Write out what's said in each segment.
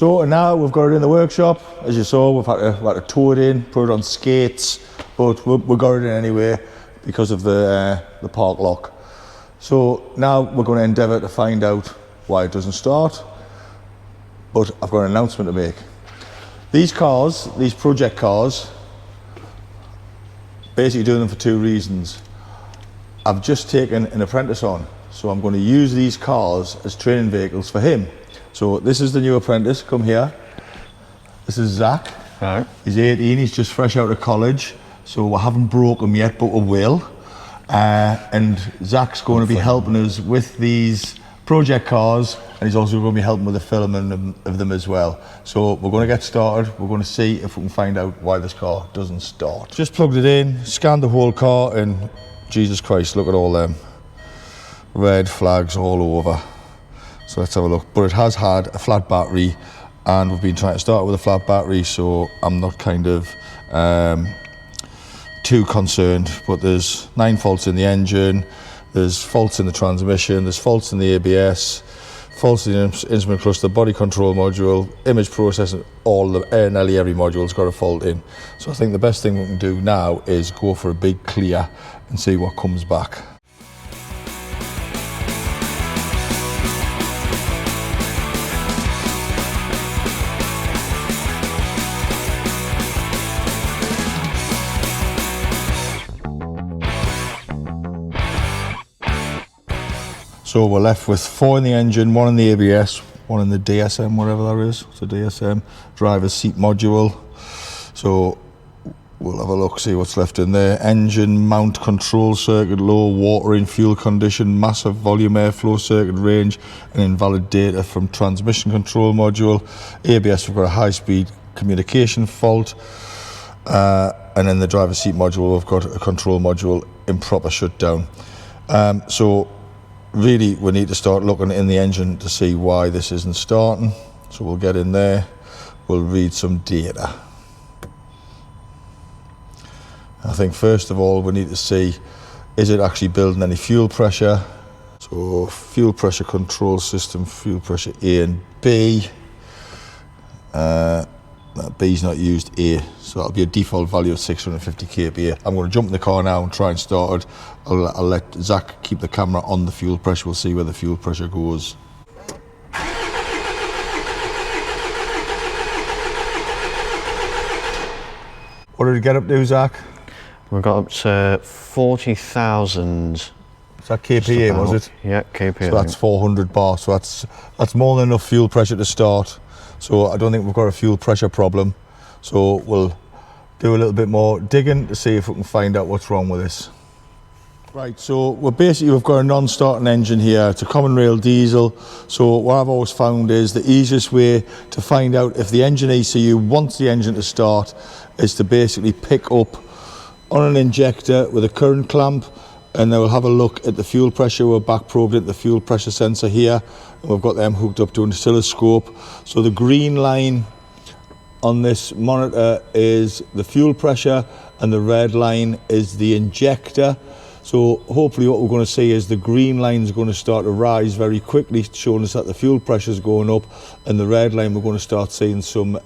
So now we've got it in the workshop. As you saw, we've had to tow it in, put it on skates, but we got it in anyway because of the park lock. So now we're going to endeavour to find out why it doesn't start, but I've got an announcement to make. These cars, these project cars, basically doing them for two reasons. I've just taken an apprentice on, so I'm going to use these cars as training vehicles for him. So this is the new apprentice, come here. This is Zach. Hello. He's 18, he's just fresh out of college, so we haven't broke him yet, but we will. And Zach's going to be helping us with these project cars, and he's also going to be helping with the filming of them as well. So we're going to get started. We're going to see if we can find out why this car doesn't start. Just plugged it in, scanned the whole car, and Jesus Christ, look at all them red flags all over. So let's have a look. But it has had a flat battery, and we've been trying to start with a flat battery, so I'm not kind of too concerned. But there's 9 faults in the engine, there's faults in the transmission, there's faults in the ABS, faults in the instrument cluster, body control module, image processing, nearly every module's got a fault in. So I think the best thing we can do now is go for a big clear and see what comes back. So we're left with 4 in the engine, 1 in the ABS, 1 in the DSM, whatever that is. It's a DSM, driver's seat module. So we'll have a look, see what's left in there. Engine mount control circuit, low water in fuel condition, massive volume airflow circuit range, and invalid data from transmission control module. ABS, we've got a high-speed communication fault. And then the driver's seat module, we've got a control module improper shutdown. So really we need to start looking in the engine to see why this isn't starting. So we'll get in there, we'll read some data. I think first of all we need to see, is it actually building any fuel pressure? So fuel pressure control system, fuel pressure A and B. B's not used, A, so that'll be a default value of 650 kPa. I'm going to jump in the car now and try and start it. I'll let Zach keep the camera on the fuel pressure. We'll see where the fuel pressure goes. What did it get up to, Zach? We got up to 40,000. Is that kPa, was it? Yeah, kPa. So that's 400 bar, so that's more than enough fuel pressure to start. So I don't think we've got a fuel pressure problem. So we'll do a little bit more digging to see if we can find out what's wrong with this. Right, so we've got a non-starting engine here. It's a common rail diesel. So what I've always found is the easiest way to find out if the engine ECU wants the engine to start is to basically pick up on an injector with a current clamp, and then we'll have a look at the fuel pressure. We're back probed at the fuel pressure sensor here, and we've got them hooked up to an oscilloscope. So the green line on this monitor is the fuel pressure, and the red line is the injector. So hopefully what we're going to see is the green line is going to start to rise very quickly, showing us that the fuel pressure is going up, and the red line we're going to start seeing some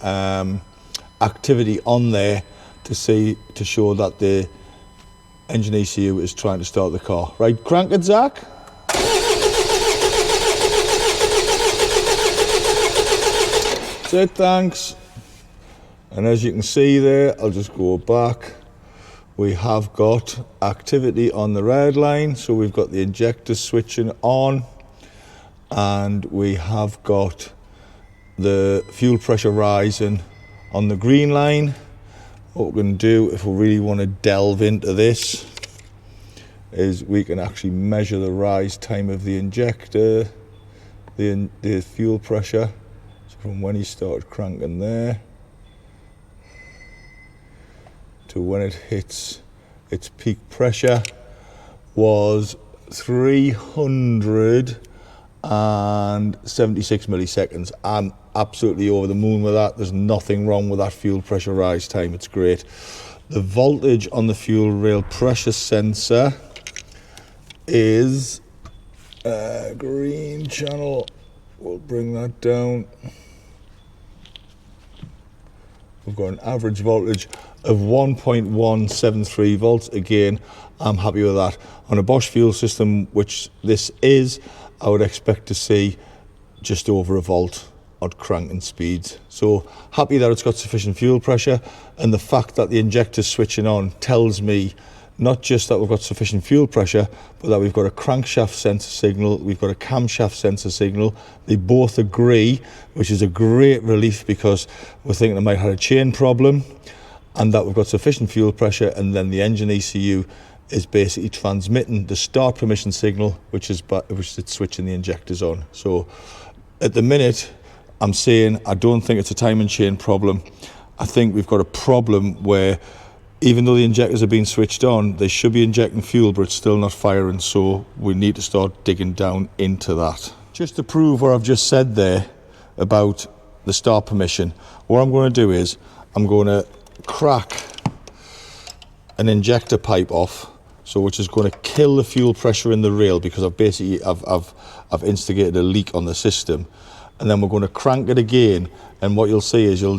activity on there to show that the engine ECU is trying to start the car. Right, crank it, Zach. That's it, thanks. And as you can see there, I'll just go back. We have got activity on the red line, so we've got the injector switching on, and we have got the fuel pressure rising on the green line. What we're going to do, if we really want to delve into this, is we can actually measure the rise time of the injector, the fuel pressure, so from when he started cranking there to when it hits its peak pressure was 376 milliseconds. I'm absolutely over the moon with that. There's nothing wrong with that fuel pressure rise time. It's great. The voltage on the fuel rail pressure sensor is green channel. We'll bring that down. We've got an average voltage of 1.173 volts. Again, I'm happy with that. On a Bosch fuel system, which this is, I would expect to see just over a volt at cranking speeds. So happy that it's got sufficient fuel pressure, and the fact that the injector's switching on tells me not just that we've got sufficient fuel pressure, but that we've got a crankshaft sensor signal, we've got a camshaft sensor signal. They both agree, which is a great relief, because we're thinking they might have a chain problem, and that we've got sufficient fuel pressure, and then the engine ECU is basically transmitting the start permission signal, which is switching the injectors on. So at the minute, I'm saying I don't think it's a timing chain problem. I think we've got a problem where even though the injectors are being switched on, they should be injecting fuel, but it's still not firing, so we need to start digging down into that. Just to prove what I've just said there about the start permission, what I'm going to do is I'm going to crack an injector pipe off, so which is going to kill the fuel pressure in the rail, because I've instigated a leak on the system. And then we're going to crank it again, and what you'll see is you're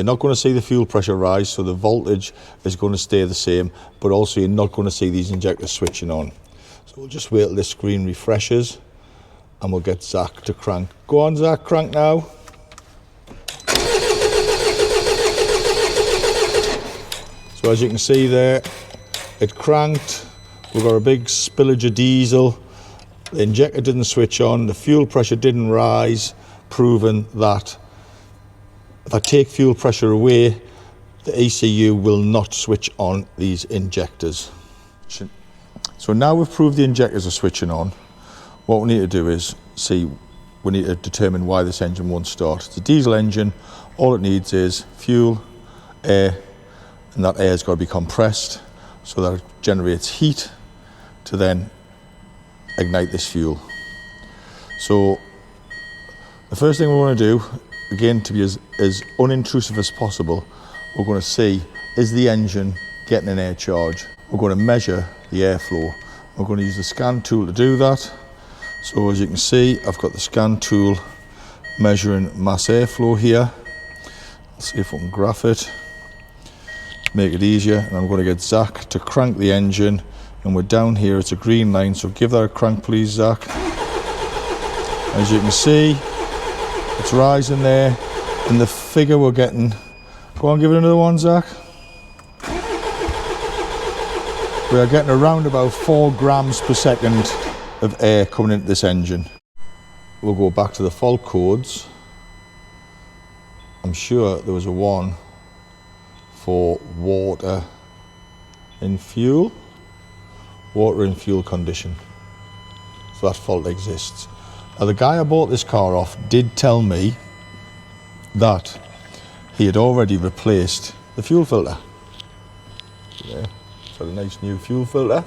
not going to see the fuel pressure rise, so the voltage is going to stay the same, but also you're not going to see these injectors switching on. So we'll just wait till this screen refreshes, and we'll get Zach to crank. Go on, Zach, crank now. So as you can see there, it cranked. We've got a big spillage of diesel. The injector didn't switch on, the fuel pressure didn't rise, proving that if I take fuel pressure away, the ECU will not switch on these injectors. So now we've proved the injectors are switching on, what we need to do is we need to determine why this engine won't start. It's a diesel engine, all it needs is fuel, air, and that air's got to be compressed so that it generates heat to then ignite this fuel. So the first thing we want to do, again, to be as unintrusive as possible, we're going to see, is the engine getting an air charge? We're going to measure the airflow. We're going to use the scan tool to do that. So as you can see, I've got the scan tool measuring mass airflow here. Let's see if we can graph it, make it easier, and I'm going to get Zach to crank the engine. And we're down here, it's a green line, so give that a crank please, Zach. As you can see, it's rising there, and the figure we're getting, go on, give it another one, Zach. We are getting around about 4 grams per second of air coming into this engine. We'll go back to the fault codes. I'm sure there was a one for water in fuel. Water in fuel condition. So that fault exists. Now the guy I bought this car off did tell me that he had already replaced the fuel filter. Yeah, it's got a nice new fuel filter.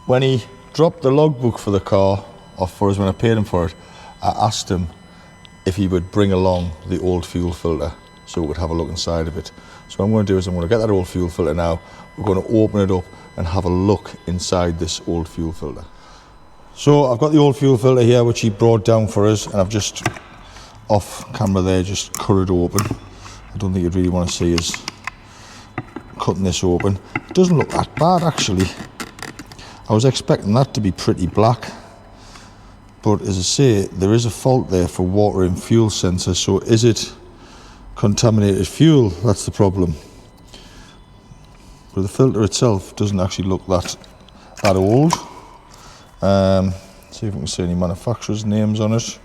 When he dropped the logbook for the car off for us when I paid him for it, I asked him if he would bring along the old fuel filter so we could have a look inside of it. So what I'm going to do is I'm going to get that old fuel filter now. We're going to open it up and have a look inside this old fuel filter. So I've got the old fuel filter here, which he brought down for us, and I've just, off camera there, just cut it open. I don't think you'd really want to see us cutting this open. It doesn't look that bad, actually. I was expecting that to be pretty black, but as I say, there is a fault there for water in fuel sensor. So is it contaminated fuel? That's the problem. But the filter itself doesn't actually look that old. See if we can see any manufacturer's names on it.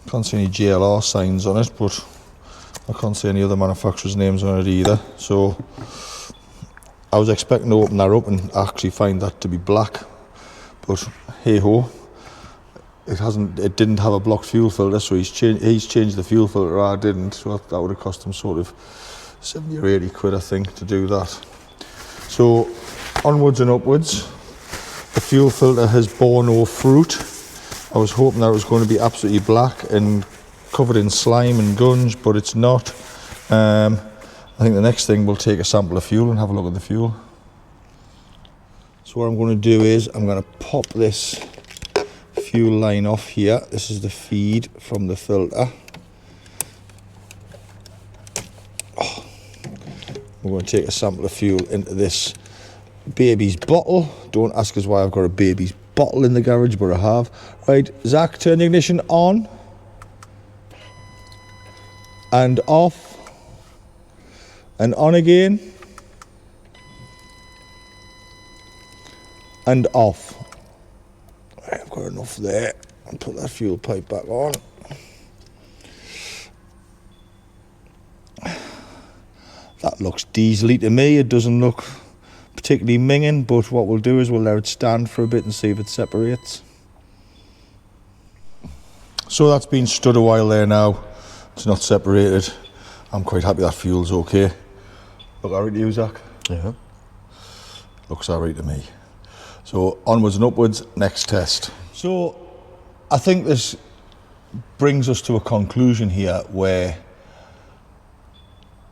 Can't see any JLR signs on it, but I can't see any other manufacturer's names on it either. So I was expecting to open that up and actually find that to be black, but hey ho. It didn't have a blocked fuel filter, so he's changed the fuel filter. I didn't, so that would have cost him sort of 70 or 80 quid, I think, to do that. So onwards and upwards, the fuel filter has borne no fruit. I was hoping that it was going to be absolutely black and covered in slime and gunge, but it's not. I think the next thing, we'll take a sample of fuel and have a look at the fuel. So what I'm going to do is I'm going to pop this fuel line off here. This is the feed from the filter. We're going to take a sample of fuel into this baby's bottle. Don't ask us why I've got a baby's bottle in the garage, but I have. Right, Zach, turn the ignition on and off and on again and off. Right, I've got enough there. I'll put that fuel pipe back on. That looks diesel-y to me. It doesn't look particularly minging, but what we'll do is we'll let it stand for a bit and see if it separates. So that's been stood a while there now. It's not separated. I'm quite happy that fuel's okay. Look alright to you, Zach? Yeah. Looks alright to me. So onwards and upwards, next test. So I think this brings us to a conclusion here where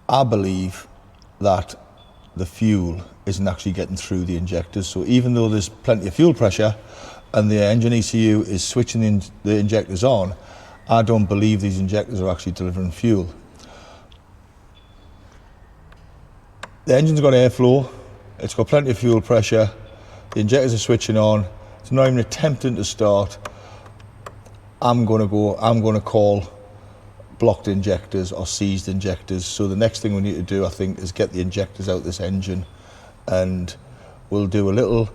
I believe that the fuel isn't actually getting through the injectors. So even though there's plenty of fuel pressure and the engine ECU is switching the injectors on, I don't believe these injectors are actually delivering fuel. The engine's got airflow, it's got plenty of fuel pressure, the injectors are switching on, it's not even attempting to start. I'm going to call blocked injectors or seized injectors. So the next thing we need to do, I think, is get the injectors out of this engine, and we'll do a little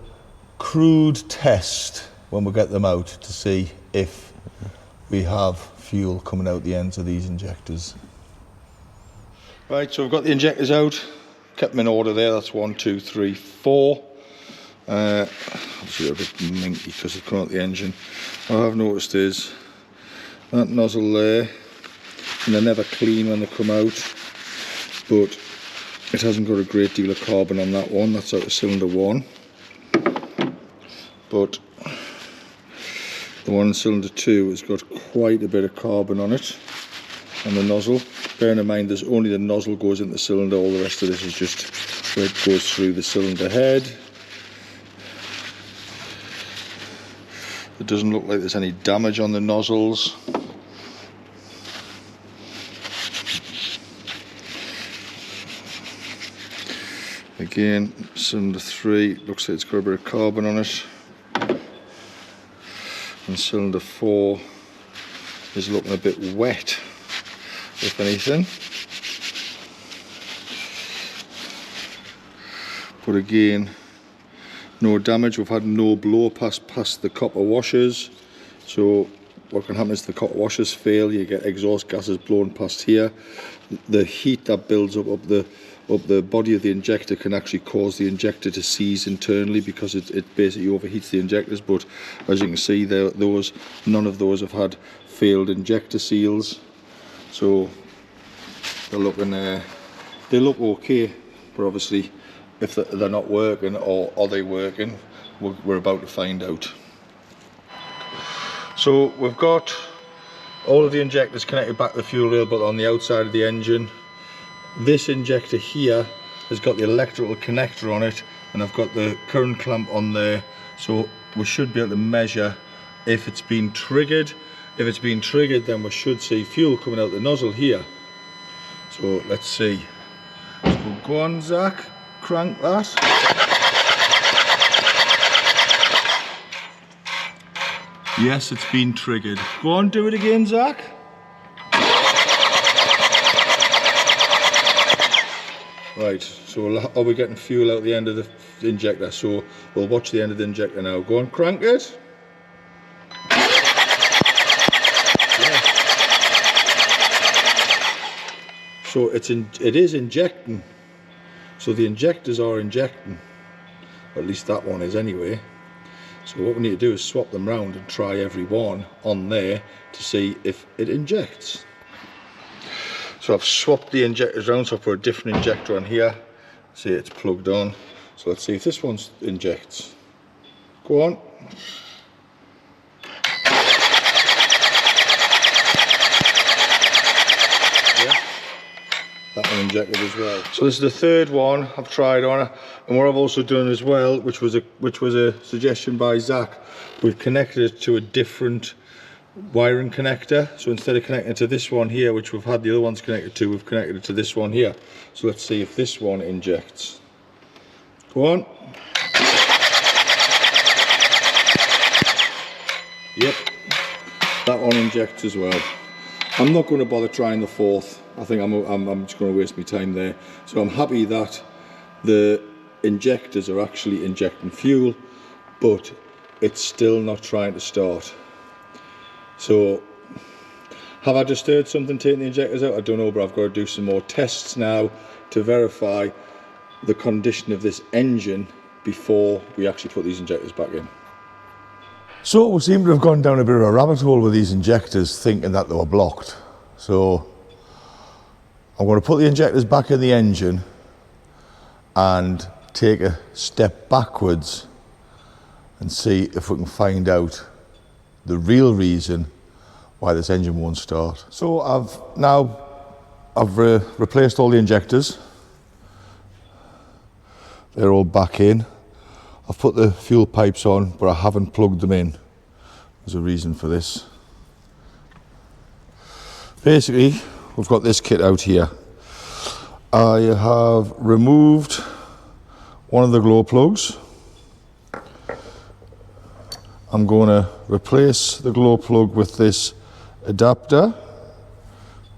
crude test when we get them out to see if we have fuel coming out the ends of these injectors. Right, so we've got the injectors out, kept them in order there. That's 1, 2, 3, 4. Obviously they're a bit minky because they've come out the engine. What I've noticed is that nozzle there, and they're never clean when they come out, but it hasn't got a great deal of carbon on that one. That's out of cylinder 1, but the one in cylinder 2 has got quite a bit of carbon on it, on the nozzle. Bearing in mind there's only the nozzle goes into the cylinder, all the rest of this is just where it goes through the cylinder head. It doesn't look like there's any damage on the nozzles. Again, cylinder 3 looks like it's got a bit of carbon on it, and cylinder 4 is looking a bit wet, if anything. But again, no damage. We've had no blow past the copper washers. So what can happen is the copper washers fail, you get exhaust gases blowing past here. The heat that builds up the body of the injector can actually cause the injector to seize internally, because it basically overheats the injectors. But as you can see, none of those have had failed injector seals. So they're looking, they look okay, but obviously if they're not working, or are they working, we're about to find out. So we've got all of the injectors connected back to the fuel rail, but on the outside of the engine. This injector here has got the electrical connector on it, and I've got the current clamp on there, so we should be able to measure if it's been triggered. If it's been triggered, then we should see fuel coming out the nozzle here. So let's see. So go on, Zach, crank that. Yes, it's been triggered. Go on, do it again, Zach. Right, so are we getting fuel out the end of the injector? So we'll watch the end of the injector now. Go on, crank it. Yeah. So it is injecting. So the injectors are injecting. Or at least that one is anyway. So what we need to do is swap them round and try every one on there to see if it injects. So I've swapped the injectors around, so I've put a different injector on here. See, it's plugged on. So let's see if this one injects. Go on. Yeah, that one injected as well. So this is the third one I've tried on, and what I've also done as well, which was a suggestion by Zach, we've connected it to a different wiring connector. So instead of connecting it to this one here, which we've had the other ones connected to, we've connected it to this one here. So let's see if this one injects. Go on. Yep, that one injects as well. I'm not going to bother trying the fourth. I think I'm just going to waste my time there. So I'm happy that the injectors are actually injecting fuel, but it's still not trying to start. So have I just heard something taking the injectors out? I don't know, but I've got to do some more tests now to verify the condition of this engine before we actually put these injectors back in. So we seem to have gone down a bit of a rabbit hole with these injectors, thinking that they were blocked. So I'm going to put the injectors back in the engine and take a step backwards and see if we can find out the real reason why this engine won't start. So I've replaced all the injectors. They're all back in. I've put the fuel pipes on, but I haven't plugged them in. There's a reason for this. Basically, we've got this kit out here. I have removed one of the glow plugs. I'm going to replace the glow plug with this adapter,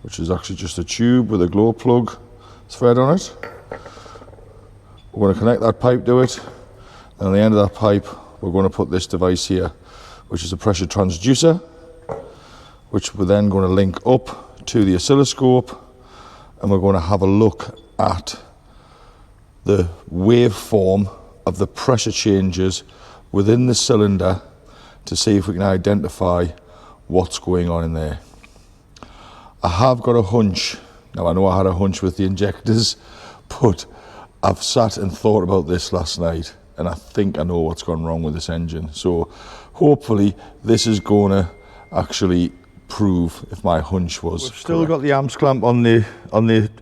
which is actually just a tube with a glow plug thread on it. We're going to connect that pipe to it, and on the end of that pipe we're going to put this device here, which is a pressure transducer, which we're then going to link up to the oscilloscope, and we're going to have a look at the waveform of the pressure changes within the cylinder to see if we can identify what's going on in there. I have got a hunch. Now I know I had a hunch with the injectors, but I've sat and thought about this last night, and I think I know what's gone wrong with this engine. So hopefully this is going to actually prove if my hunch was correct. We've still got the amps clamp on the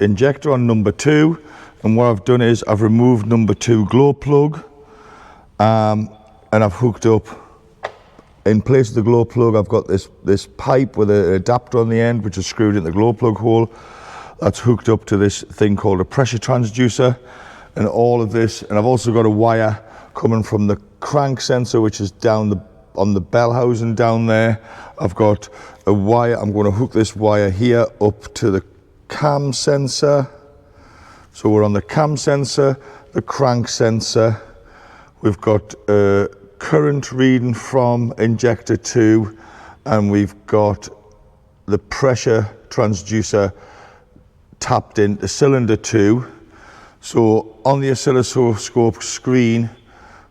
injector on number 2, and what I've done is I've removed number 2 glow plug, and I've hooked up, in place of the glow plug, I've got this pipe with an adapter on the end, which is screwed in the glow plug hole. That's hooked up to this thing called a pressure transducer, and all of this, and I've also got a wire coming from the crank sensor, which is down on the bell housing down there. I've got a wire, I'm going to hook this wire here up to the cam sensor. So we're on the cam sensor, the crank sensor. We've got a current reading from injector 2, and we've got the pressure transducer tapped into cylinder 2. So on the oscilloscope screen,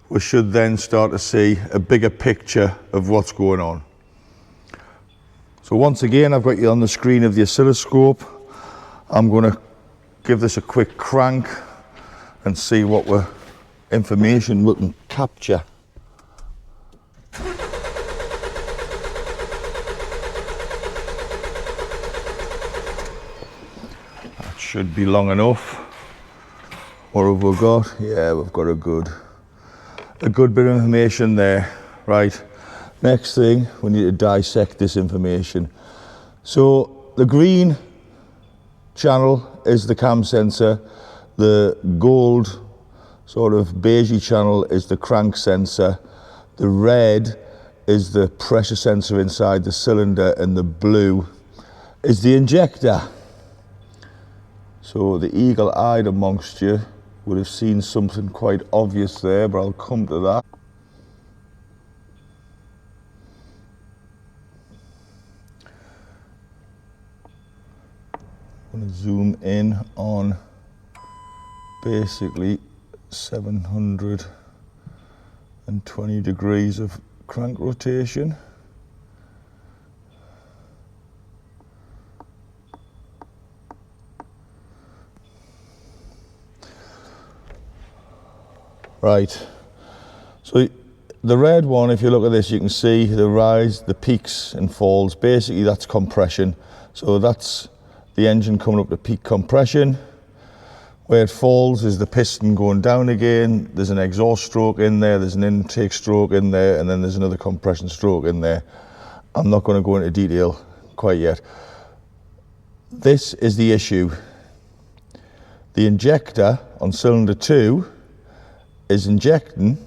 we should then start to see a bigger picture of what's going on. So once again, I've got you on the screen of the oscilloscope. I'm going to give this a quick crank and see what information we can capture. That should be long enough. What have we got? Yeah, we've got a good bit of information there. Right, next thing, we need to dissect this information. So the green channel is the cam sensor, the gold sort of beigey channel is the crank sensor, the red is the pressure sensor inside the cylinder, and the blue is the injector. So the eagle-eyed amongst you would have seen something quite obvious there, but I'll come to that. I'm going to zoom in on basically 720 degrees of crank rotation. Right, so the red one, if you look at this, you can see the rise, the peaks and falls. Basically that's compression. So that's the engine coming up to peak compression. Where it falls is the piston going down again, there's an exhaust stroke in there, there's an intake stroke in there, and then there's another compression stroke in there. I'm not going to go into detail quite yet. This is the issue. The injector on cylinder 2 is injecting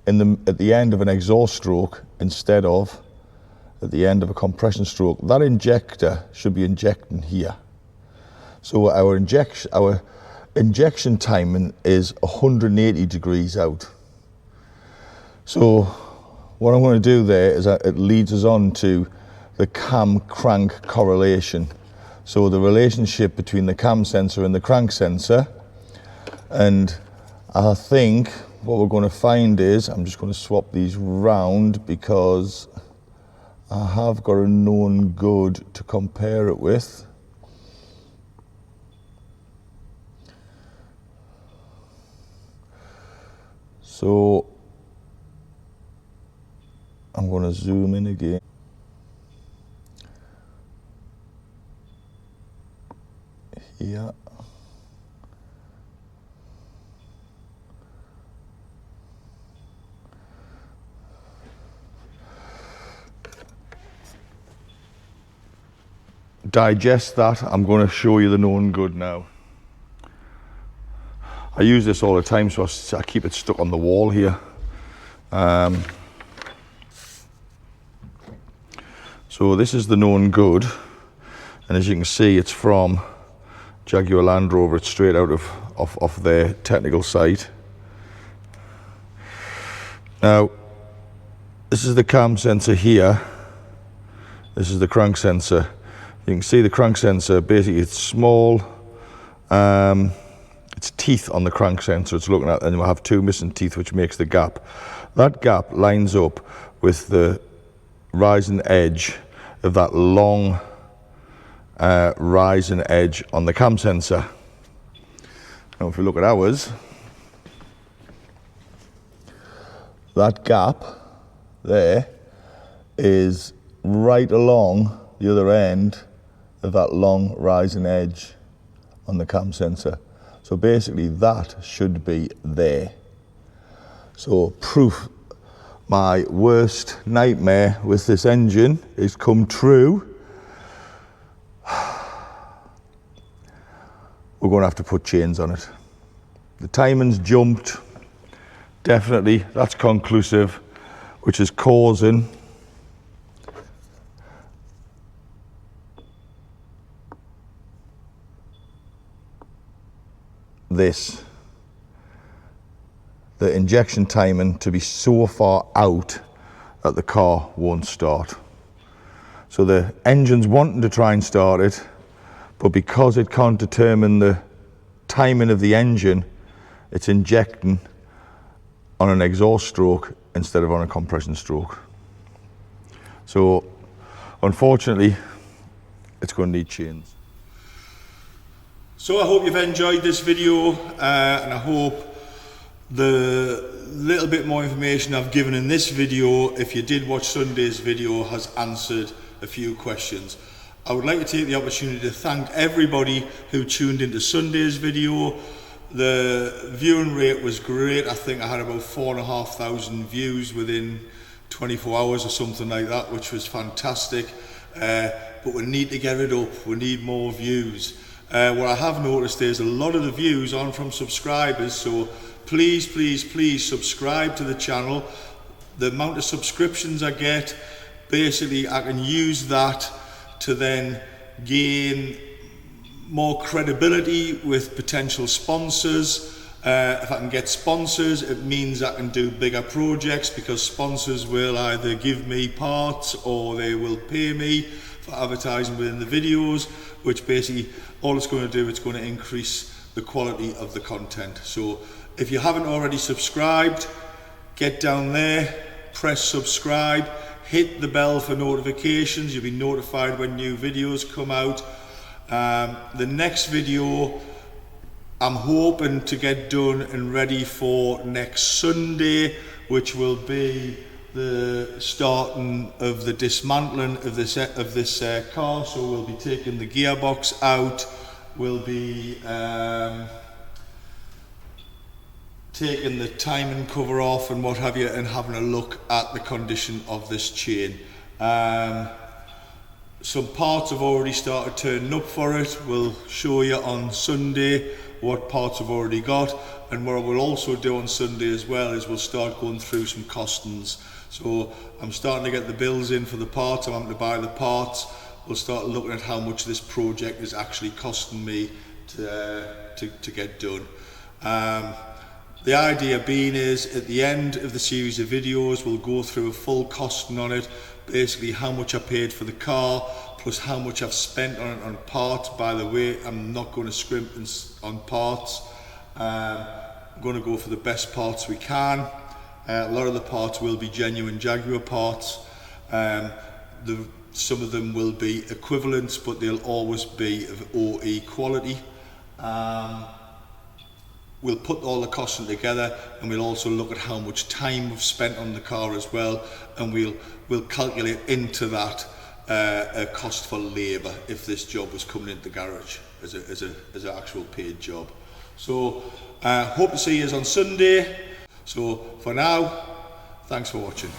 at the end of an exhaust stroke instead of at the end of a compression stroke. That injector should be injecting here. So our injection timing is 180 degrees out. So what I'm going to do there is that it leads us on to the cam crank correlation. So the relationship between the cam sensor and the crank sensor. And I think what we're going to find is, I'm just going to swap these round because I have got a known good to compare it with. So I'm going to zoom in again. Here. Digest that. I'm going to show you the known good now. I use this all the time, so I keep it stuck on the wall here. So this is the known good, and as you can see, it's from Jaguar Land Rover. It's straight out of their technical site. Now, this is the cam sensor here. This is the crank sensor. You can see the crank sensor, basically it's small, it's teeth on the crank sensor it's looking at, and we'll have two missing teeth, which makes the gap. That gap lines up with the rising edge of that long rising edge on the cam sensor. Now if we look at ours, that gap there is right along the other end of that long rising edge on the cam sensor. So basically that should be there. So proof my worst nightmare with this engine is come true. We're going to have to put chains on it. The timing's jumped, definitely, that's conclusive, which is causing this, the injection timing to be so far out that the car won't start. So the engine's wanting to try and start it, but because it can't determine the timing of the engine, it's injecting on an exhaust stroke instead of on a compression stroke. So unfortunately, it's going to need chains. So I hope you've enjoyed this video, and I hope the little bit more information I've given in this video, if you did watch Sunday's video, has answered a few questions. I would like to take the opportunity to thank everybody who tuned into Sunday's video. The viewing rate was great. I think I had about 4,500 views within 24 hours or something like that, which was fantastic. But we need to get it up. We need more views. What I have noticed is a lot of the views aren't from subscribers, so please subscribe to the channel. The amount of subscriptions I get, basically I can use that to then gain more credibility with potential sponsors. If I can get sponsors, it means I can do bigger projects, because sponsors will either give me parts or they will pay me for advertising within the videos, which basically all it's going to do, it's going to increase the quality of the content. So if you haven't already subscribed, get down there, press subscribe, hit the bell for notifications. You'll be notified when new videos come out. The next video I'm hoping to get done and ready for next Sunday, which will be the starting of the dismantling of this car. So we'll be taking the gearbox out, we'll be taking the timing cover off and what have you, and having a look at the condition of this chain. Some parts have already started turning up for it. We'll show you on Sunday what parts I've already got, and what I will also do on Sunday as well is we'll start going through some costings. So I'm starting to get the bills in for the parts. I'm having to buy the parts. We'll start looking at how much this project is actually costing me to get done. The idea being is at the end of the series of videos we'll go through a full costing on it, basically how much I paid for the car plus how much I've spent on it on parts. By the way, I'm not going to scrimp on parts. I'm going to go for the best parts we can. A lot of the parts will be genuine Jaguar parts. Some of them will be equivalents, but they'll always be of OE quality. We'll put all the costing together, and we'll also look at how much time we've spent on the car as well, and we'll calculate into that a cost for labour if this job was coming into the garage as an actual paid job. So hope to see you on Sunday. So for now, thanks for watching.